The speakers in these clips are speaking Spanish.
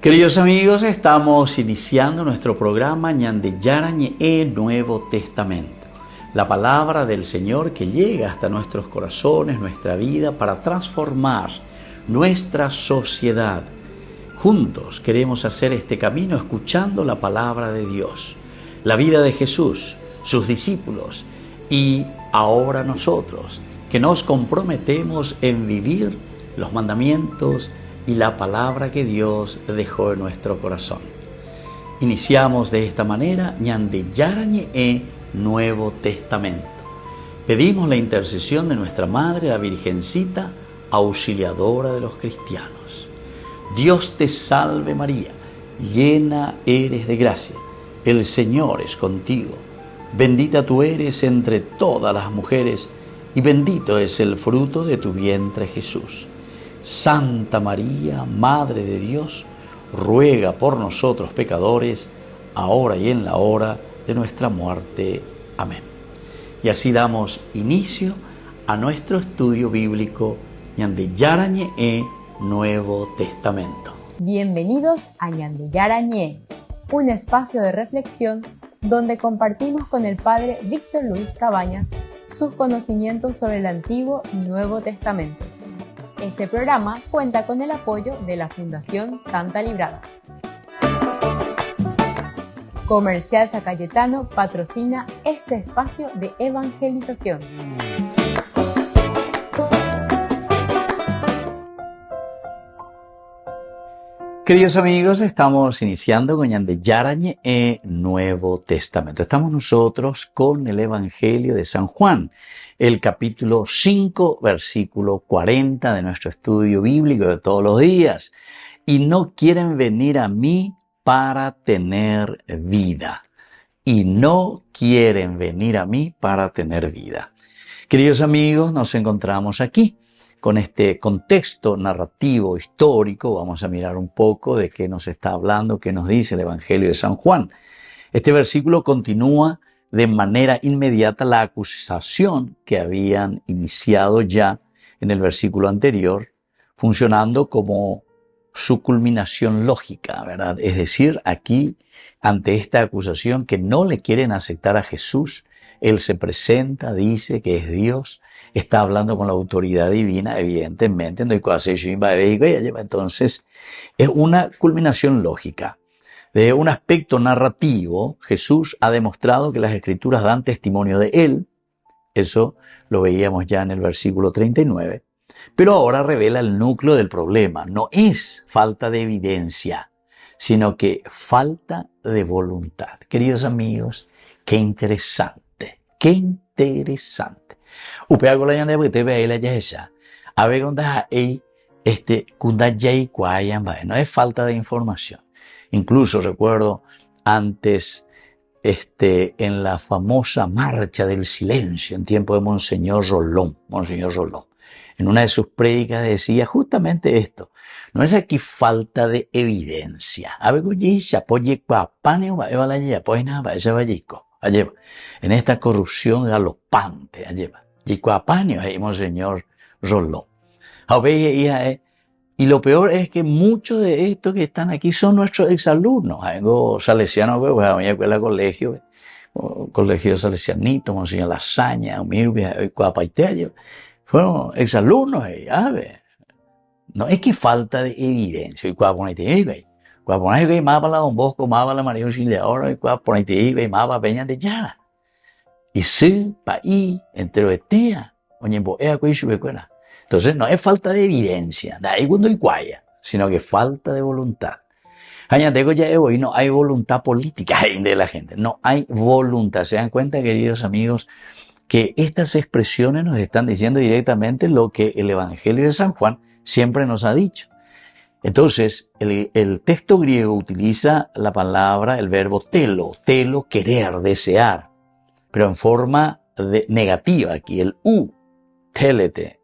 Queridos amigos, estamos iniciando nuestro programa Ñande Yarañe Nuevo Testamento. La palabra del Señor que llega hasta nuestros corazones, nuestra vida, para transformar nuestra sociedad. Juntos queremos hacer este camino escuchando la palabra de Dios, la vida de Jesús, sus discípulos y ahora nosotros, que nos comprometemos en vivir los mandamientos y la palabra que Dios dejó en nuestro corazón. Iniciamos de esta manera Ñande Yarañe Nuevo Testamento. Pedimos la intercesión de nuestra Madre, la Virgencita, auxiliadora de los cristianos. Dios te salve María, llena eres de gracia, el Señor es contigo. Bendita tú eres entre todas las mujeres y bendito es el fruto de tu vientre Jesús. Santa María, Madre de Dios, ruega por nosotros pecadores, ahora y en la hora de nuestra muerte. Amén. Y así damos inicio a nuestro estudio bíblico Ñande Yarañe Nuevo Testamento. Bienvenidos a Ñande Yarañe, un espacio de reflexión donde compartimos con el Padre Víctor Luis Cabañas sus conocimientos sobre el Antiguo y Nuevo Testamento. Este programa cuenta con el apoyo de la Fundación Santa Librada. Comercial San Cayetano patrocina este espacio de evangelización. Queridos amigos, estamos iniciando con Ñande Yarañe Nuevo Testamento. Estamos nosotros con el Evangelio de San Juan, el capítulo 5, versículo 40 de nuestro estudio bíblico de todos los días. Y no quieren venir a mí para tener vida. Y no quieren venir a mí para tener vida. Queridos amigos, nos encontramos aquí con este contexto narrativo histórico. Vamos a mirar un poco de qué nos está hablando, qué nos dice el Evangelio de San Juan. Este versículo continúa de manera inmediata la acusación que habían iniciado ya en el versículo anterior, funcionando como su culminación lógica, ¿verdad? Es decir, aquí, ante esta acusación que no le quieren aceptar a Jesús, Él se presenta, dice que es Dios, está hablando con la autoridad divina, evidentemente. Entonces, es una culminación lógica. De un aspecto narrativo, Jesús ha demostrado que las Escrituras dan testimonio de Él. Eso lo veíamos ya en el versículo 39. Pero ahora revela el núcleo del problema. No es falta de evidencia, sino que falta de voluntad. Queridos amigos, qué interesante, qué interesante. Upeago la yande porque te ve ahí la yesa. A ver dónde hay kunda yai kuayan va. No es falta de información. Incluso recuerdo antes en la famosa marcha del silencio en tiempo de Monseñor Rolón. En una de sus prédicas decía justamente esto. No es aquí falta de evidencia. A ver en esta corrupción galopante, Monseñor Rolón. Y lo peor es que muchos de estos que están aquí son nuestros exalumnos. Algo salesiano, colegio salesianito, Monseñor Lasaña, fueron exalumnos. No es que falta de evidencia. Cuando mapa la Don Bosco, mapa la María Auxiliadora, y cuando mapa Peña de Yara. Y sí, paí, entero etea, entonces no es falta de evidencia, sino que falta de voluntad. No hay voluntad política de la gente, no hay voluntad. Se dan cuenta, queridos amigos, que estas expresiones nos están diciendo directamente lo que el Evangelio de San Juan siempre nos ha dicho. Entonces, el texto griego utiliza la palabra, el verbo telo, querer, desear, pero en forma negativa aquí, el télete,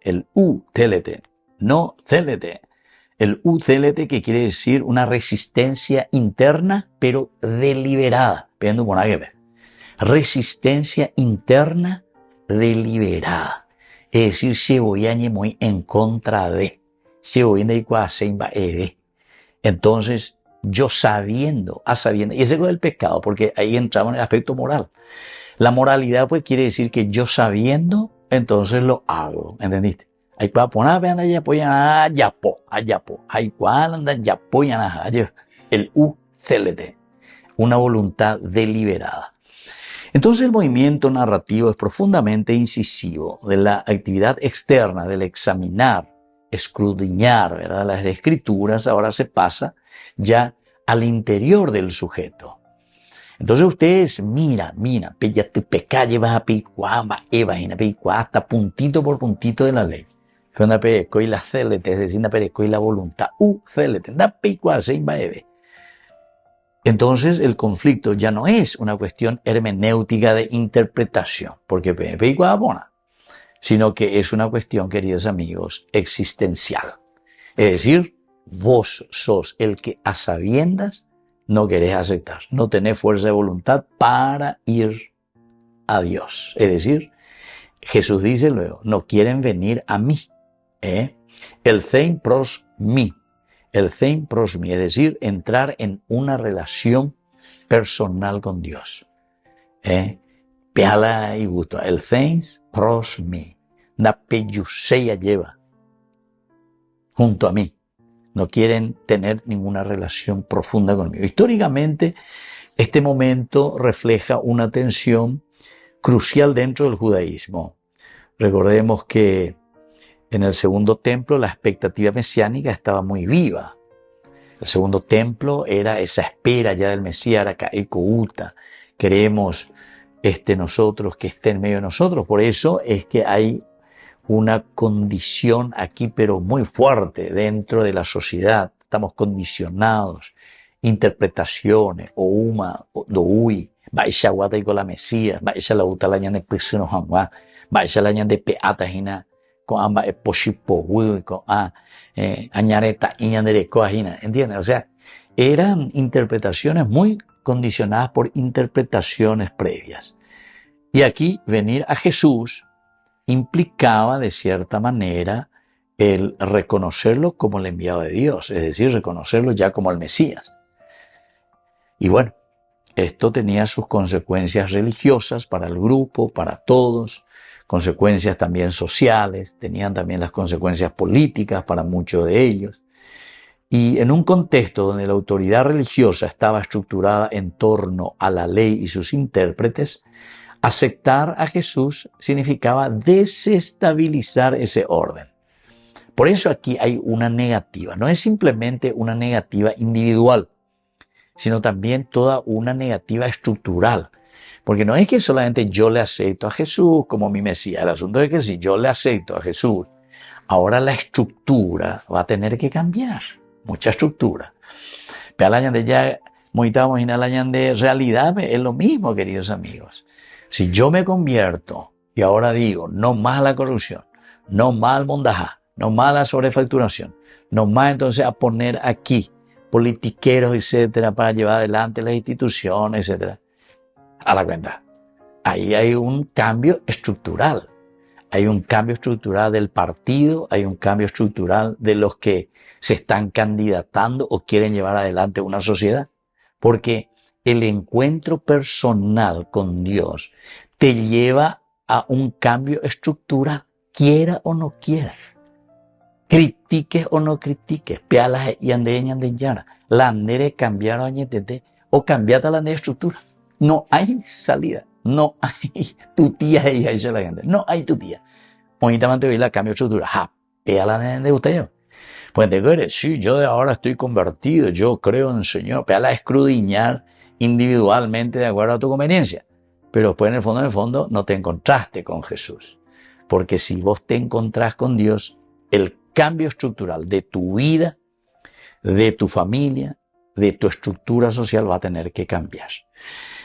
no télete. El télete que quiere decir una resistencia interna, pero deliberada. Resistencia interna deliberada. Es decir, se voy a muy en contra de. Entonces, yo sabiendo, a sabiendo. Y ese es el pecado, porque ahí entramos en el aspecto moral. La moralidad pues quiere decir que yo sabiendo, entonces lo hago, ¿entendiste? Hay cual poner anda ya apoyan a yapo, hay cual anda ya apoyan a el UCLT, una voluntad deliberada. Entonces el movimiento narrativo es profundamente incisivo de la actividad externa, del examinar, escudriñar, ¿verdad? Las escrituras. Ahora se pasa ya al interior del sujeto. Entonces ustedes mira, ya te peca, llevas a picuá, imagina picuá, hasta puntito por puntito de la ley. Fue pereco y la celete, es decir, una pereco y la voluntad, celete, da picuá, se imbaebe. Entonces el conflicto ya no es una cuestión hermenéutica de interpretación, porque picuá bona, sino que es una cuestión, queridos amigos, existencial. Es decir, vos sos el que a sabiendas no querés aceptar, no tenés fuerza de voluntad para ir a Dios. Es decir, Jesús dice luego, no quieren venir a mí. El thein pros mí. El thein pros mí, es decir, entrar en una relación personal con Dios. Peala y gusto. El thein pros mí. Na peyuseya lleva junto a mí. No quieren tener ninguna relación profunda conmigo. Históricamente, este momento refleja una tensión crucial dentro del judaísmo. Recordemos que en el segundo templo la expectativa mesiánica estaba muy viva. El segundo templo era esa espera ya del Mesías, Aracaecouta. Queremos nosotros que esté en medio de nosotros. Por eso es que hay una condición aquí, pero muy fuerte dentro de la sociedad. Estamos condicionados, interpretaciones, ouma, doui, baixa guata y con la Mesías, baixa la uta la ñan de prisino jamás, baixa la ñan de peata jina, con amba poshipo, con añareta y ñan de coajina, ¿entiendes? O sea, eran interpretaciones muy condicionadas por interpretaciones previas. Y aquí venir a Jesús implicaba de cierta manera el reconocerlo como el enviado de Dios, es decir, reconocerlo ya como el Mesías. Y bueno, esto tenía sus consecuencias religiosas para el grupo, para todos, consecuencias también sociales, tenían también las consecuencias políticas para muchos de ellos. Y en un contexto donde la autoridad religiosa estaba estructurada en torno a la ley y sus intérpretes, aceptar a Jesús significaba desestabilizar ese orden. Por eso aquí hay una negativa. No es simplemente una negativa individual, sino también toda una negativa estructural. Porque no es que solamente yo le acepto a Jesús como mi Mesías. El asunto es que si yo le acepto a Jesús, ahora la estructura va a tener que cambiar. Mucha estructura. Pero al año de ya, muy al año de realidad, es lo mismo, queridos amigos. Si yo me convierto y ahora digo, no más la corrupción, no más el mondajá, no más la sobrefacturación, no más entonces a poner aquí politiqueros, etcétera, para llevar adelante las instituciones, etcétera, a la cuenta. Ahí hay un cambio estructural. Hay un cambio estructural del partido, hay un cambio estructural de los que se están candidatando o quieren llevar adelante una sociedad. Porque el encuentro personal con Dios te lleva a un cambio estructural, quiera o no quiera. Critiques o no critiques, pealas y andeñan de yara, la andere cambiar o cambiar la estructura. No hay salida, no hay tu tía y ahí la gente, no hay tu tía. Bonitamente hoy la cambio estructura, peala de usted. Pues te quieres, sí, yo de ahora estoy convertido, yo creo en el Señor, peala escrudiñar individualmente de acuerdo a tu conveniencia. Pero después en el fondo no te encontraste con Jesús. Porque si vos te encontrás con Dios, el cambio estructural de tu vida, de tu familia, de tu estructura social va a tener que cambiar.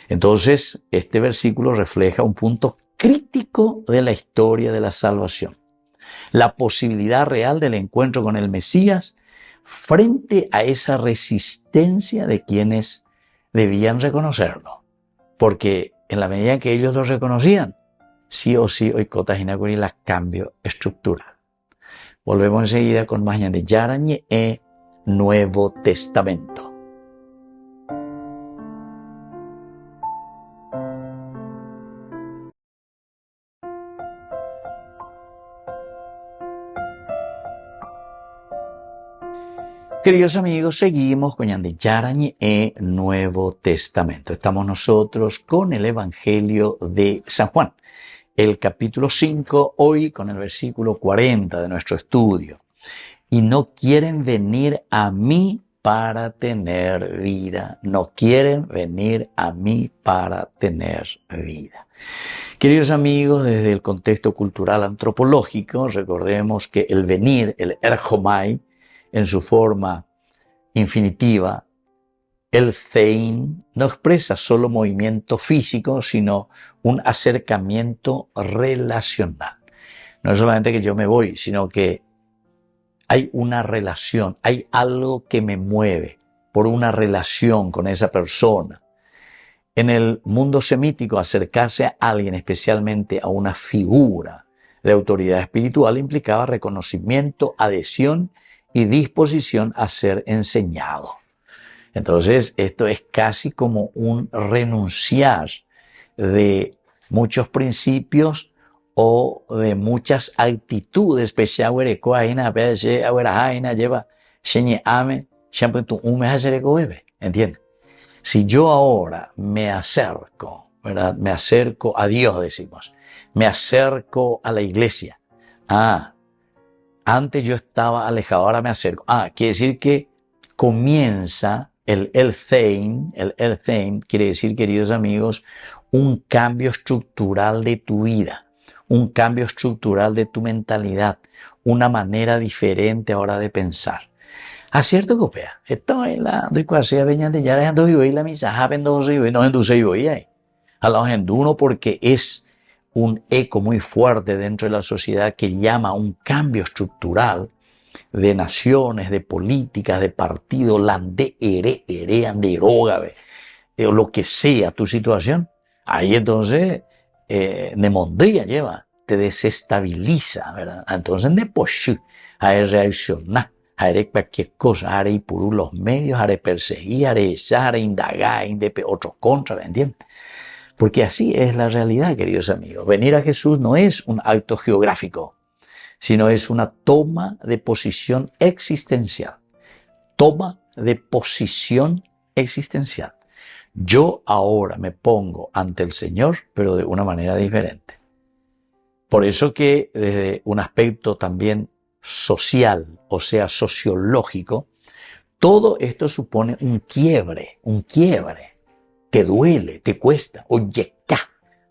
Entonces, este versículo refleja un punto crítico de la historia de la salvación. La posibilidad real del encuentro con el Mesías frente a esa resistencia de quienes debían reconocerlo. Porque en la medida en que ellos lo reconocían, sí o sí, hoy Cotajinacuri la cambio estructural. Volvemos enseguida con más de Yarañe e Nuevo Testamento. Queridos amigos, seguimos con Ñande Yarañe Nuevo Testamento. Estamos nosotros con el Evangelio de San Juan, el capítulo 5, hoy con el versículo 40 de nuestro estudio. Y no quieren venir a mí para tener vida. No quieren venir a mí para tener vida. Queridos amigos, desde el contexto cultural antropológico, recordemos que el venir, el erchomai, en su forma infinitiva, el thein, no expresa solo movimiento físico, sino un acercamiento relacional. No es solamente que yo me voy, sino que hay una relación, hay algo que me mueve por una relación con esa persona. En el mundo semítico, acercarse a alguien, especialmente a una figura de autoridad espiritual, implicaba reconocimiento, adhesión y disposición a ser enseñado. Entonces, esto es casi como un renunciar de muchos principios o de muchas actitudes, ¿entiendes? Si yo ahora me acerco, ¿verdad? Me acerco a Dios, decimos, me acerco a la iglesia. Antes yo estaba alejado, ahora me acerco. Quiere decir que comienza el theim quiere decir, queridos amigos, un cambio estructural de tu vida, un cambio estructural de tu mentalidad, una manera diferente ahora de pensar. Acierto copia. Esto es la doy cuasea veñan de ya dejando y la misa happen dos y no enduce y voy ahí. A los uno porque es un eco muy fuerte dentro de la sociedad que llama a un cambio estructural de naciones, de políticas, de partidos, o lo que sea tu situación. Ahí entonces, Nemondría lleva, te desestabiliza, ¿verdad? Entonces, hay reaccionar, hay cualquier cosa, hay por los medios, hay perseguir, hay echar, hay indagar, hay otros contra, ¿me entiendes? Porque así es la realidad, queridos amigos. Venir a Jesús no es un acto geográfico, sino es una toma de posición existencial. Toma de posición existencial. Yo ahora me pongo ante el Señor, pero de una manera diferente. Por eso que desde un aspecto también social, o sea, sociológico, todo esto supone un quiebre. Te duele, te cuesta, oye,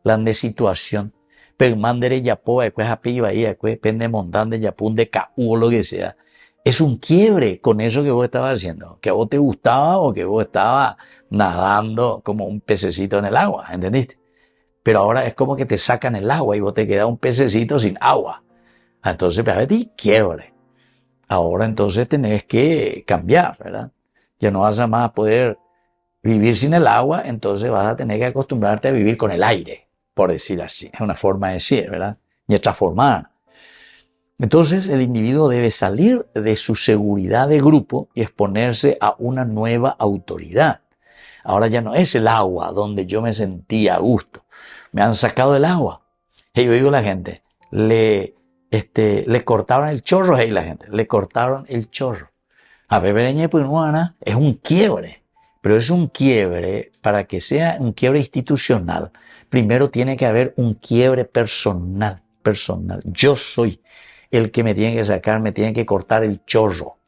la de situación, pero mandere ya po, después a piba ahí, después pende montante ya pun de o lo que sea. Es un quiebre con eso que vos estabas haciendo, que a vos te gustaba o que vos estabas nadando como un pececito en el agua, ¿entendiste? Pero ahora es como que te sacan el agua y vos te quedas un pececito sin agua. Entonces, para ti, quiebre. Ahora entonces tenés que cambiar, ¿verdad? Ya no vas a más poder vivir sin el agua, entonces vas a tener que acostumbrarte a vivir con el aire, por decir así. Es una forma de decir, ¿verdad? Y transformar. Entonces el individuo debe salir de su seguridad de grupo y exponerse a una nueva autoridad. Ahora ya no es el agua donde yo me sentía a gusto. Me han sacado el agua. Y yo digo a la gente, le cortaron el chorro, la gente, le cortaron el chorro. A Pepereñe Punuana es un quiebre. Pero es un quiebre, para que sea un quiebre institucional, primero tiene que haber un quiebre personal. Yo soy el que me tiene que sacar, me tiene que cortar el chorro.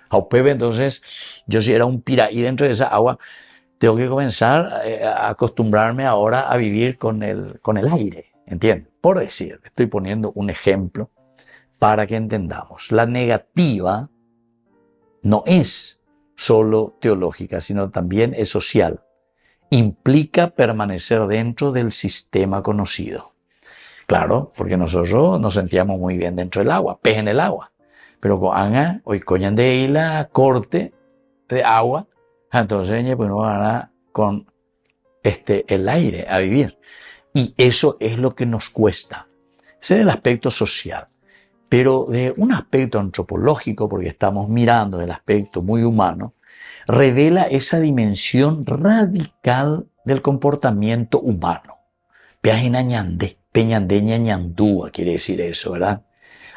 A Pepe, entonces, yo si era un piraí dentro de esa agua, tengo que comenzar a acostumbrarme ahora a vivir con el aire, ¿entiendes? Por decir, estoy poniendo un ejemplo para que entendamos. La negativa no es solo teológica, sino también es social. Implica permanecer dentro del sistema conocido. Claro, porque nosotros nos sentíamos muy bien dentro del agua, pez en el agua. Pero con hoy coñan de ahí la corte de agua, entonces pues no van a con el aire a vivir. Y eso es lo que nos cuesta. Ese es el aspecto social. Pero de un aspecto antropológico, porque estamos mirando del aspecto muy humano, revela esa dimensión radical del comportamiento humano. Peñandeña ñandúa quiere decir eso, ¿verdad?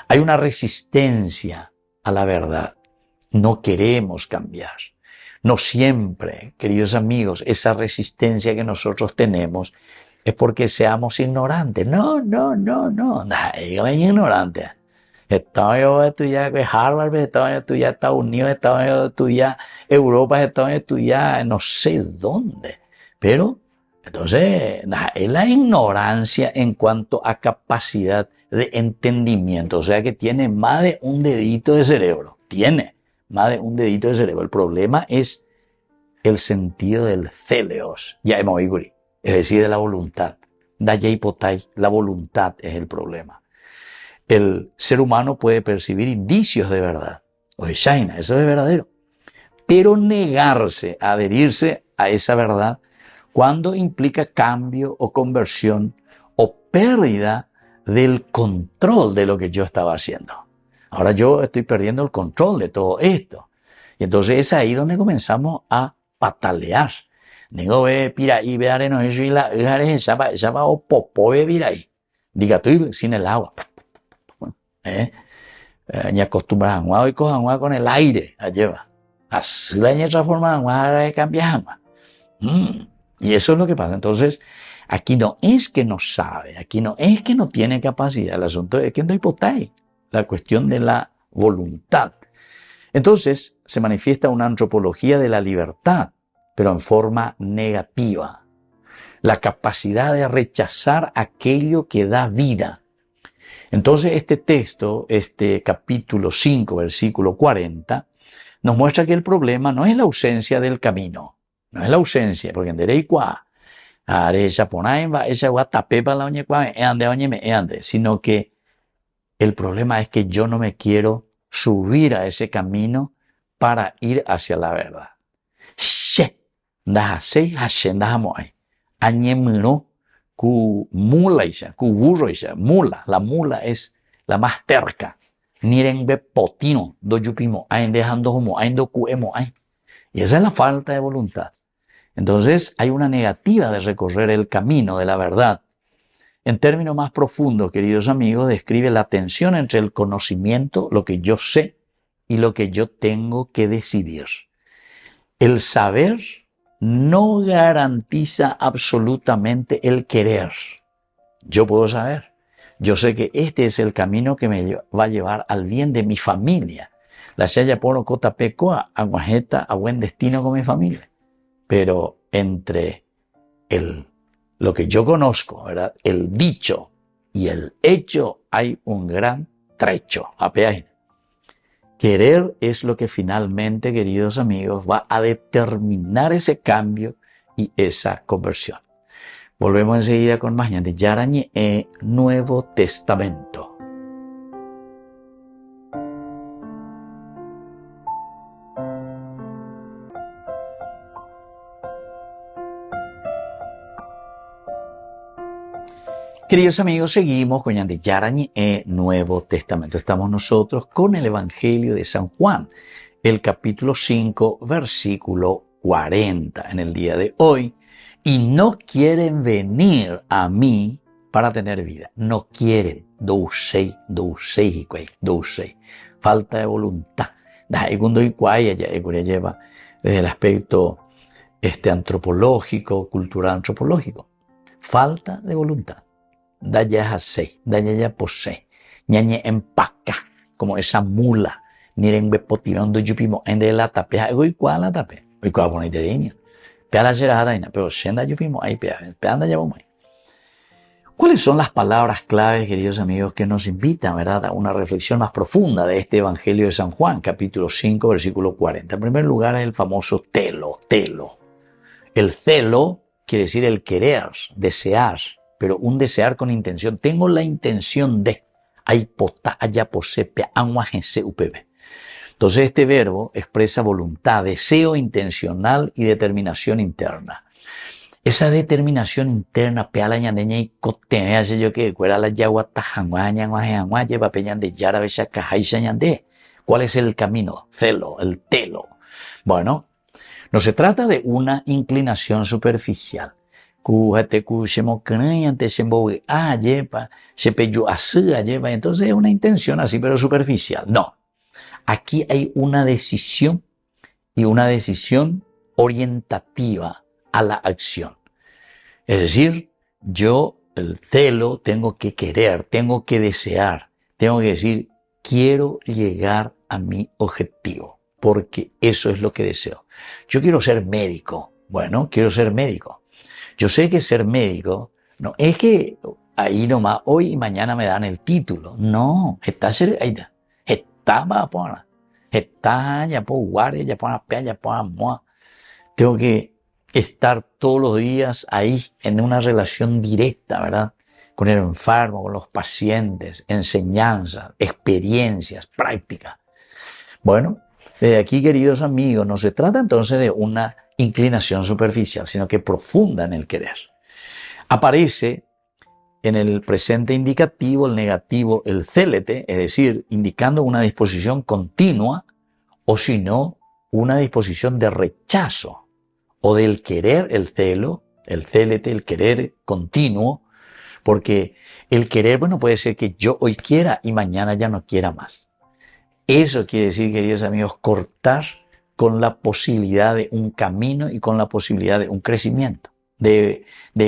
Hay una resistencia a la verdad. No queremos cambiar. No siempre, queridos amigos, esa resistencia que nosotros tenemos es porque seamos ignorantes. No. Dígame ignorante. Estados estudiar Harvard, Estados estudiar Estados Unidos, Estados estudiar Europa, Estados estudiar no sé dónde. Pero, entonces, es la ignorancia en cuanto a capacidad de entendimiento. O sea que tiene más de un dedito de cerebro. Tiene más de un dedito de cerebro. El problema es el sentido del celeos, ya hemos oído, es decir, de la voluntad. La voluntad es el problema. El ser humano puede percibir indicios de verdad, o de Shaina, eso es verdadero, pero negarse a adherirse a esa verdad cuando implica cambio o conversión o pérdida del control de lo que yo estaba haciendo. Ahora yo estoy perdiendo el control de todo esto. Y entonces es ahí donde comenzamos a patalear. Digo, piraí, veare, no es y la esa va o popó, piraí. Diga, estoy sin el agua. Ni acostumbras a agua, hoy cojan agua con el aire, la lleva. Así la otra forma, agua cambia agua. Y eso es lo que pasa. Entonces, aquí no es que no sabe, aquí no es que no tiene capacidad, el asunto es que no hay la cuestión de la voluntad. Entonces, se manifiesta una antropología de la libertad, pero en forma negativa. La capacidad de rechazar aquello que da vida. Entonces, este texto, este capítulo 5, versículo 40, nos muestra que el problema no es la ausencia del camino. No es la ausencia, porque en derecha sino que el problema es que yo no me quiero subir a ese camino para ir hacia la verdad. Mula, la mula es la más terca. Y esa es la falta de voluntad. Entonces hay una negativa de recorrer el camino de la verdad. En términos más profundos, queridos amigos, describe la tensión entre el conocimiento, lo que yo sé, y lo que yo tengo que decidir. El saber no garantiza absolutamente el querer. Yo puedo saber. Yo sé que este es el camino que me va a llevar al bien de mi familia. La Shaya Poro Cota Pecoa, aguajeta a buen destino con mi familia. Pero entre lo que yo conozco, ¿verdad?, el dicho y el hecho, hay un gran trecho. Querer es lo que finalmente, queridos amigos, va a determinar ese cambio y esa conversión. Volvemos enseguida con más de Yarañe Nuevo Testamento. Queridos amigos, seguimos con Yande Yarañe Nuevo Testamento. Estamos nosotros con el Evangelio de San Juan, el capítulo 5, versículo 40 en el día de hoy. Y no quieren venir a mí para tener vida. No quieren. Dousei. Falta de voluntad. Lleva desde el aspecto antropológico, cultural antropológico. Falta de voluntad. Daya posee, ñañe empaca, como esa mula, niren bepotivando yupimo, en de la tapea, igual la tapea, igual por itereña, pea la serada, pero senda yupimo, ahí peanda ya vamos ahí. ¿Cuáles son las palabras claves, queridos amigos, que nos invitan, verdad, a una reflexión más profunda de este Evangelio de San Juan, capítulo 5, versículo 40? En primer lugar, es el famoso telo. El celo quiere decir el querer, desear, pero un desear con intención. Tengo la intención de. Entonces este verbo expresa voluntad, deseo intencional y determinación interna. Esa determinación interna, ¿cuál es el camino? Celo, el telo. Bueno, no se trata de una inclinación superficial. Entonces es una intención así pero superficial. No. Aquí hay una decisión y una decisión orientativa a la acción. Es decir, yo el celo tengo que querer, tengo que desear, tengo que decir, quiero llegar a mi objetivo, porque eso es lo que deseo. Yo quiero ser médico. Bueno, quiero ser médico. Yo sé que ser médico no es que ahí nomás hoy y mañana me dan el título. No, está cerca. Está para está ya por guardia, ya por la ya por moa. Tengo que estar todos los días ahí en una relación directa, ¿verdad? Con el enfermo, con los pacientes, enseñanzas, experiencias, prácticas. Bueno, desde aquí, queridos amigos, no se trata entonces de una inclinación superficial, sino que profunda en el querer. Aparece en el presente indicativo, el negativo, el célete, es decir, indicando una disposición continua, o si no, una disposición de rechazo, o del querer, el celo, el célete, el querer continuo, porque el querer, bueno, puede ser que yo hoy quiera y mañana ya no quiera más. Eso quiere decir, queridos amigos, cortar con la posibilidad de un camino y con la posibilidad de un crecimiento. De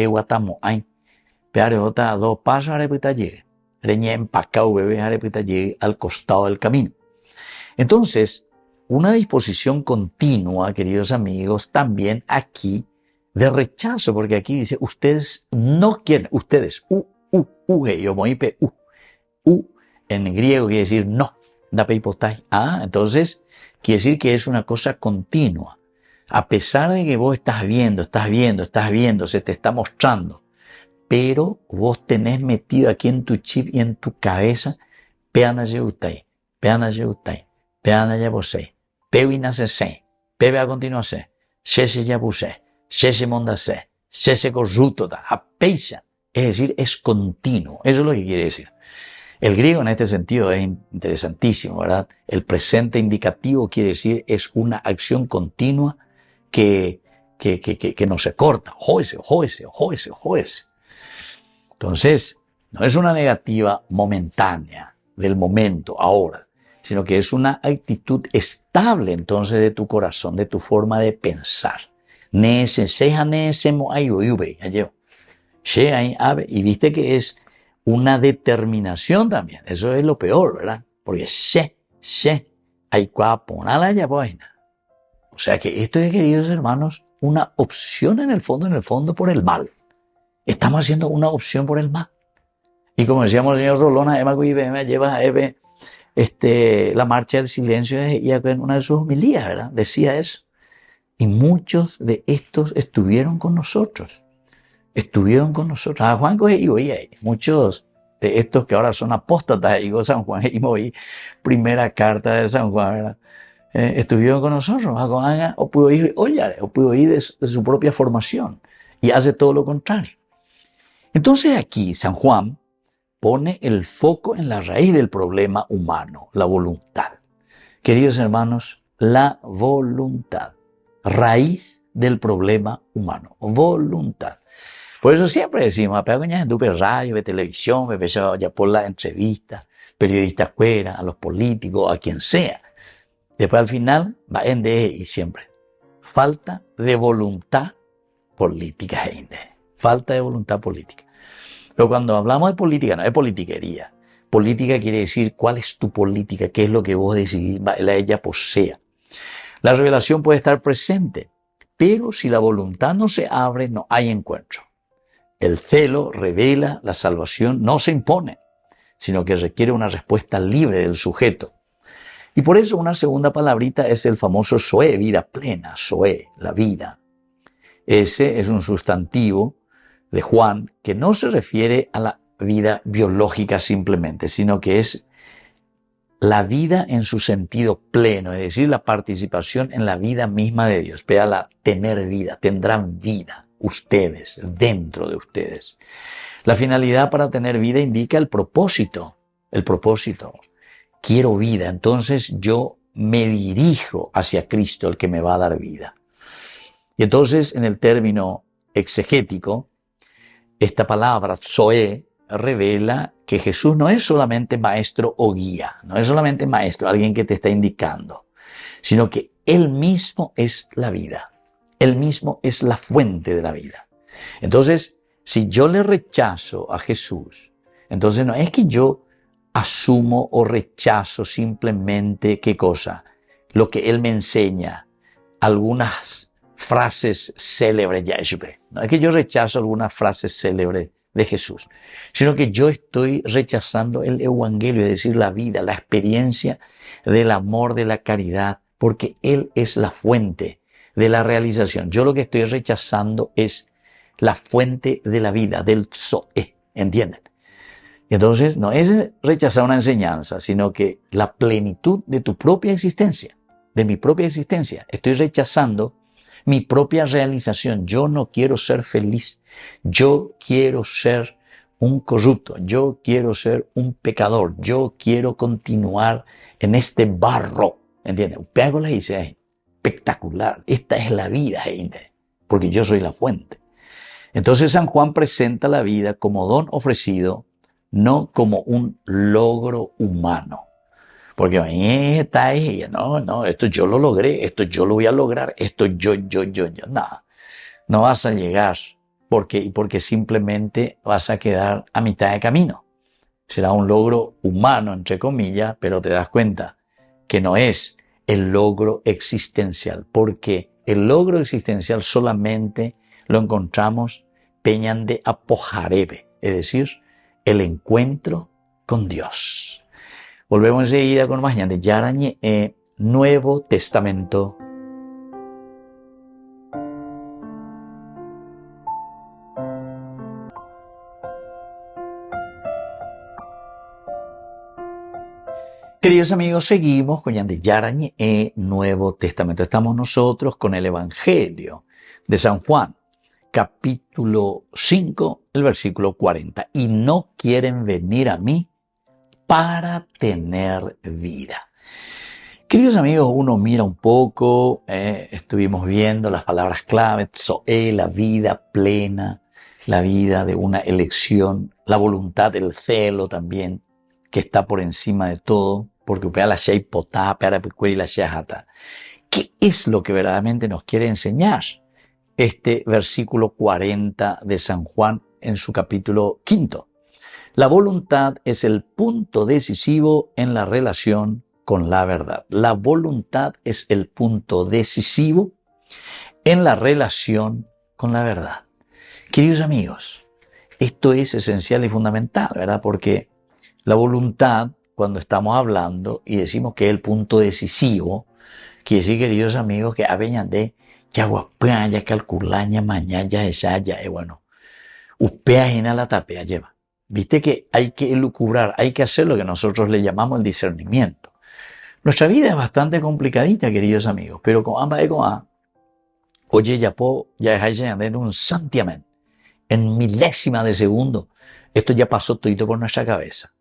Guatamo, ay, pero a 2 pasos arepita llegue. Reñé empacado bebé arepita llegue al costado del camino. Entonces, una disposición continua, queridos amigos, también aquí de rechazo, porque aquí dice, ustedes no quieren, ustedes, yo moipe, en griego quiere decir no, da peipotai. Entonces, quiere decir que es una cosa continua. A pesar de que vos estás viendo, se te está mostrando, pero vos tenés metido aquí en tu chip y en tu cabeza, peana yeutai, pewinasese, pebe a continuación, shese yabuse, shese mondase, shese corrutota, apeisa. Es decir, es continuo. Eso es lo que quiere decir. El griego en este sentido es interesantísimo, ¿verdad? El presente indicativo quiere decir es una acción continua que no se corta. Joese. Entonces, no es una negativa momentánea del momento, ahora, sino que es una actitud estable entonces de tu corazón, de tu forma de pensar. Y viste que es una determinación también. Eso es lo peor, ¿verdad? Porque hay ya buena. O sea que esto es, queridos hermanos, una opción en el fondo por el mal. Estamos haciendo una opción por el mal. Y como decíamos el señor Rolona, Emma me lleva a Eve, la marcha del silencio, y en una de sus homilías, ¿verdad? Decía eso. Y muchos de estos estuvieron con nosotros. A Juan y oía, muchos de estos que ahora son apóstatas, digo San Juan, y oí primera carta de San Juan, ¿verdad? Estuvieron con nosotros, o pudo oír de su propia formación, y hace todo lo contrario. Entonces aquí San Juan pone el foco en la raíz del problema humano, la voluntad. Queridos hermanos, la voluntad, raíz del problema humano, voluntad. Por eso siempre decimos, en tu radio, de televisión, ya por la entrevista, periodistas fuera, a los políticos, a quien sea. Después al final va en de y siempre. Falta de voluntad política, gente. Falta de voluntad política. Pero cuando hablamos de política, no es politiquería. Política quiere decir cuál es tu política, qué es lo que vos decidís, ella posea. La revelación puede estar presente, pero si la voluntad no se abre, no hay encuentro. El celo revela, la salvación no se impone, sino que requiere una respuesta libre del sujeto. Y por eso una segunda palabrita es el famoso zoe, vida plena, zoe, la vida. Ese es un sustantivo de Juan que no se refiere a la vida biológica simplemente, sino que es la vida en su sentido pleno, es decir, la participación en la vida misma de Dios. Véala, tener vida, tendrán vida ustedes, dentro de ustedes. La finalidad para tener vida indica el propósito. Quiero vida, entonces yo me dirijo hacia Cristo, el que me va a dar vida. Y entonces, en el término exegético, esta palabra, zoe, revela que Jesús no es solamente maestro o guía, no es solamente maestro, alguien que te está indicando, sino que Él mismo es la vida. Él mismo es la fuente de la vida. Entonces, si yo le rechazo a Jesús, entonces no es que yo asumo o rechazo simplemente, ¿qué cosa? Lo que Él me enseña, algunas frases célebres, no es que yo rechazo algunas frases célebres de Jesús, sino que yo estoy rechazando el evangelio, es decir, la vida, la experiencia del amor, de la caridad, porque Él es la fuente de la realización. Yo lo que estoy rechazando es la fuente de la vida, del Zoe, ¿entienden? Entonces, no es rechazar una enseñanza, sino que la plenitud de tu propia existencia, de mi propia existencia. Estoy rechazando mi propia realización. Yo no quiero ser feliz. Yo quiero ser un corrupto. Yo quiero ser un pecador. Yo quiero continuar en este barro. ¿Entiendes? Pego la dice, espectacular. Esta es la vida, gente, porque yo soy la fuente. Entonces San Juan presenta la vida como don ofrecido, no como un logro humano. Porque ahí está ella, no, esto yo lo logré, esto yo lo voy a lograr, esto yo, nada. No vas a llegar porque simplemente vas a quedar a mitad de camino. Será un logro humano, entre comillas, pero te das cuenta que no es el logro existencial, porque el logro existencial solamente lo encontramos peñan de apojarebe, es decir, el encuentro con Dios. Volvemos enseguida con más de Yarañe, Nuevo Testamento. Queridos amigos, seguimos con Yarañe, Nuevo Testamento. Estamos nosotros con el Evangelio de San Juan, capítulo 5, el versículo 40. Y no quieren venir a mí para tener vida. Queridos amigos, uno mira un poco, estuvimos viendo las palabras clave, Zoe, la vida plena, la vida de una elección, la voluntad, el celo también, que está por encima de todo, porque la ¿qué es lo que verdaderamente nos quiere enseñar este versículo 40 de San Juan en su capítulo 5? La voluntad es el punto decisivo en la relación con la verdad. La voluntad es el punto decisivo en la relación con la verdad. Queridos amigos, esto es esencial y fundamental, ¿verdad? Porque la voluntad, cuando estamos hablando y decimos que es el punto decisivo, quiere decir, queridos amigos, que aveñan de yaguapea, ya calculaña, mañana, ya, bueno, upea en la tapea lleva. Viste que hay que elucubrar, hay que hacer lo que nosotros le llamamos el discernimiento. Nuestra vida es bastante complicadita, queridos amigos, pero con ambas oye, ya dejáis de un santiamén, en milésima de segundo, esto ya pasó todito por nuestra cabeza,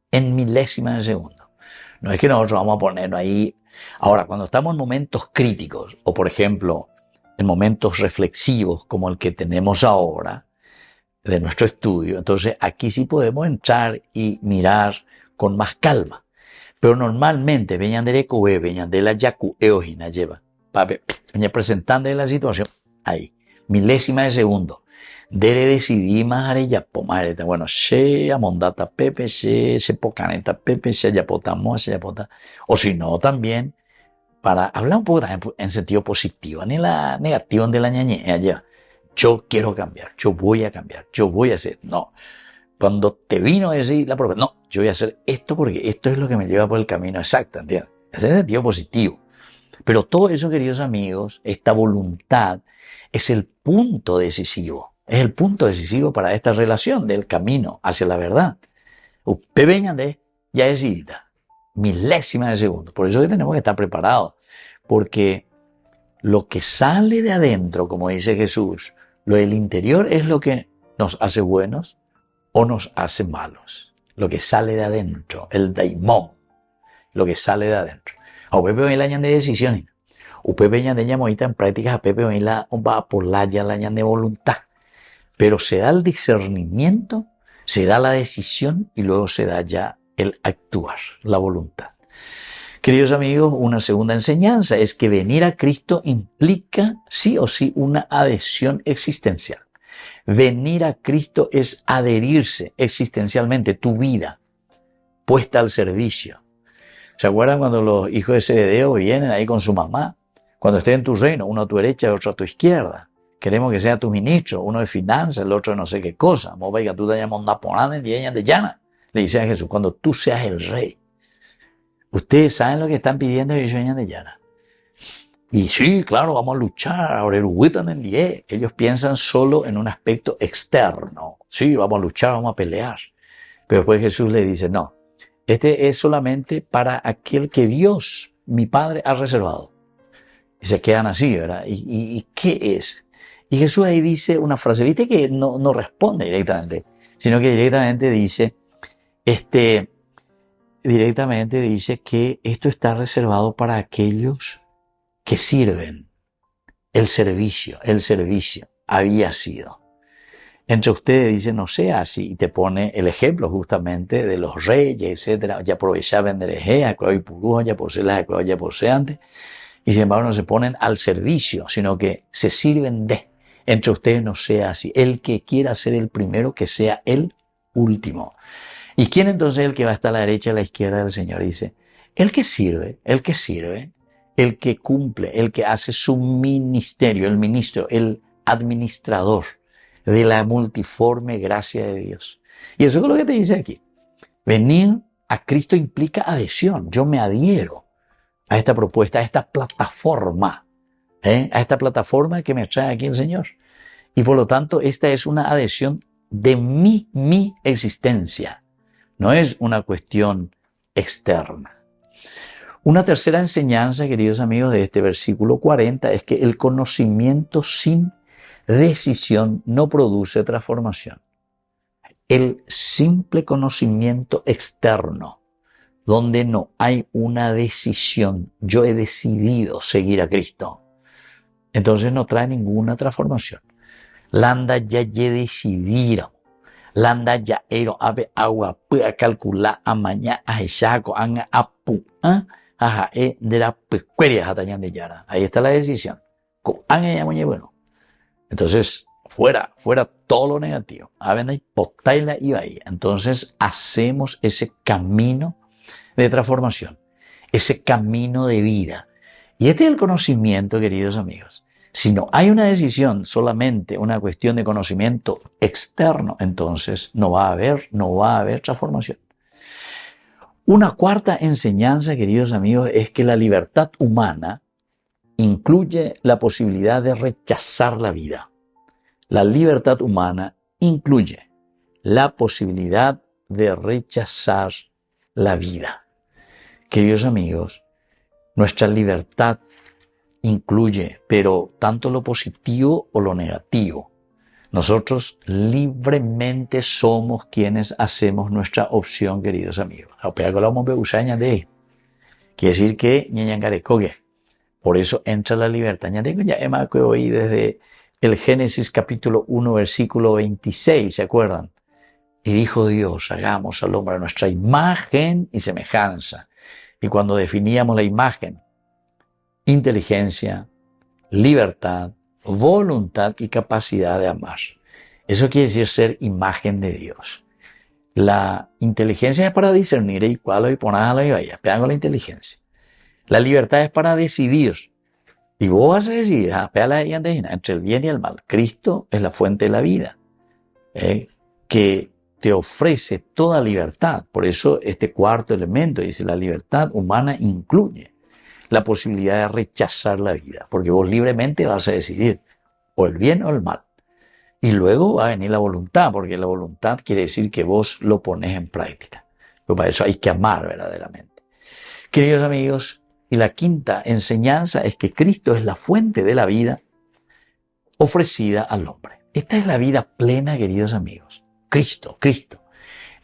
en milésima de segundo. No es que nosotros vamos a ponernos ahí. Ahora, cuando estamos en momentos críticos, o por ejemplo, en momentos reflexivos como el que tenemos ahora, de nuestro estudio, entonces aquí sí podemos entrar y mirar con más calma. Pero normalmente venían de la yacu eojina lleva, venía presentando la situación ahí, milésima de segundo. Dere decidí más ya pomareta, bueno, se amondata pepe, se pocaneta pepe, se yapotamos, se yapota, o si no también, para hablar un poco también en sentido positivo, ni la negativa de la ñañea lleva. Yo quiero cambiar, yo voy a cambiar, yo voy a hacer. No, cuando te vino a decir la prueba, no, yo voy a hacer esto porque esto es lo que me lleva por el camino exacto, ¿entiendes? Es en sentido positivo. Pero todo eso, queridos amigos, esta voluntad es el punto decisivo. Es el punto decisivo para esta relación del camino hacia la verdad. Usted venga de ya decidida, milésima de segundo. Por eso que tenemos que estar preparados. Porque lo que sale de adentro, como dice Jesús, lo del interior es lo que nos hace buenos o nos hace malos. Lo que sale de adentro, el daimón, lo que sale de adentro. A Pepe hoy la añan de decisiones. Usted peña de ñamoita en prácticas a Pepe hoy la va por la añan de voluntad. Pero se da el discernimiento Se da la decisión y luego se da ya el actuar, la voluntad. Queridos amigos, una segunda enseñanza es que venir a Cristo implica sí o sí una adhesión existencial. Venir a Cristo es adherirse existencialmente, tu vida puesta al servicio. ¿Se acuerdan cuando los hijos de Zebedeo vienen ahí con su mamá? Cuando esté en tu reino, uno a tu derecha y otro a tu izquierda. Queremos que sea tu ministro, uno de finanzas, el otro de no sé qué cosa. Tú te llamas de llana. Le dice a Jesús, cuando tú seas el rey. Ustedes saben lo que están pidiendo y ellos de llana. Y sí, claro, vamos a luchar. Ellos piensan solo en un aspecto externo. Sí, vamos a luchar, vamos a pelear. Pero después Jesús le dice, no, este es solamente para aquel que Dios, mi Padre, ha reservado. Y se quedan así, ¿verdad? ¿Y qué es? Y Jesús ahí dice una frase, viste que no responde directamente, sino que directamente dice que esto está reservado para aquellos que sirven. El servicio había sido. Entre ustedes dice, no sea así, y te pone el ejemplo justamente de los reyes, etcétera. Ya aprovechaban de ya poseantes, y sin embargo no se ponen al servicio, sino que se sirven de. Entre ustedes no sea así. El que quiera ser el primero, que sea el último. ¿Y quién entonces es el que va a estar a la derecha y a la izquierda del Señor? Dice, el que sirve, el que cumple, el que hace su ministerio, el ministro, el administrador de la multiforme gracia de Dios. Y eso es lo que te dice aquí. Venir a Cristo implica adhesión. Yo me adhiero a esta propuesta, a esta plataforma, a esta plataforma que me trae aquí el Señor. Y por lo tanto, esta es una adhesión de mi existencia. No es una cuestión externa. Una tercera enseñanza, queridos amigos, de este versículo 40 es que el conocimiento sin decisión no produce transformación. El simple conocimiento externo, donde no hay una decisión, yo he decidido seguir a Cristo, entonces no trae ninguna transformación. Landa ya decidieron. Landa ya ero ave agua pueda calcular amaña a echaco anga apu de la pecueria hatañan de yara. Ahí está la decisión. Bueno. Entonces, fuera todo lo negativo. Entonces, hacemos ese camino de transformación, ese camino de vida. Y este es el conocimiento, queridos amigos. Si no hay una decisión, solamente una cuestión de conocimiento externo, entonces no va a haber transformación. Una cuarta enseñanza, queridos amigos, es que la libertad humana incluye la posibilidad de rechazar la vida. La libertad humana incluye la posibilidad de rechazar la vida. Queridos amigos, nuestra libertad incluye, pero tanto lo positivo o lo negativo. Nosotros libremente somos quienes hacemos nuestra opción, queridos amigos. Quiere decir que por eso entra la libertad. Ya hemos oí desde el Génesis capítulo 1, versículo 26, ¿se acuerdan? Y dijo Dios, hagamos al hombre a nuestra imagen y semejanza. Y cuando definíamos la imagen, inteligencia, libertad, voluntad y capacidad de amar. Eso quiere decir ser imagen de Dios. La inteligencia es para discernir y cuál y ponerlo y vaya, pegan con la inteligencia. La libertad es para decidir. Y vos vas a decidir, entre el bien y el mal. Cristo es la fuente de la vida, que te ofrece toda libertad. Por eso este cuarto elemento dice, la libertad humana incluye la posibilidad de rechazar la vida, porque vos libremente vas a decidir o el bien o el mal. Y luego va a venir la voluntad, porque la voluntad quiere decir que vos lo pones en práctica. Pero para eso hay que amar verdaderamente. Queridos amigos, y la quinta enseñanza es que Cristo es la fuente de la vida ofrecida al hombre. Esta es la vida plena, queridos amigos. Cristo.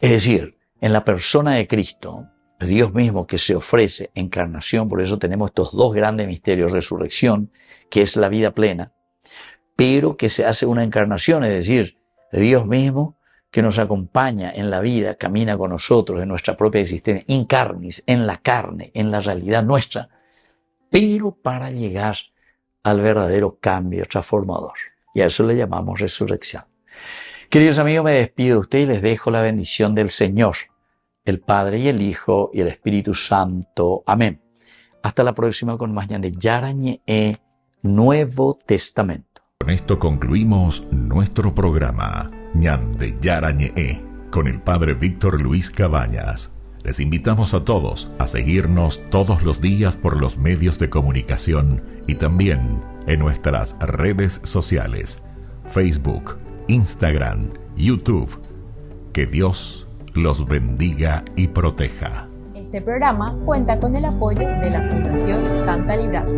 Es decir, en la persona de Cristo, Dios mismo que se ofrece encarnación, por eso tenemos estos dos grandes misterios, resurrección, que es la vida plena, pero que se hace una encarnación, es decir, Dios mismo que nos acompaña en la vida, camina con nosotros en nuestra propia existencia, in carnis, en la carne, en la realidad nuestra, pero para llegar al verdadero cambio transformador. Y a eso le llamamos resurrección. Queridos amigos, me despido de ustedes y les dejo la bendición del Señor, el Padre y el Hijo y el Espíritu Santo. Amén. Hasta la próxima con más Ñande Yarañe Nuevo Testamento. Con esto concluimos nuestro programa Ñande Yarañe con el Padre Víctor Luis Cabañas. Les invitamos a todos a seguirnos todos los días por los medios de comunicación y también en nuestras redes sociales, Facebook, Instagram, YouTube. Que Dios los bendiga y proteja. Este programa cuenta con el apoyo de la Fundación Santa Librada.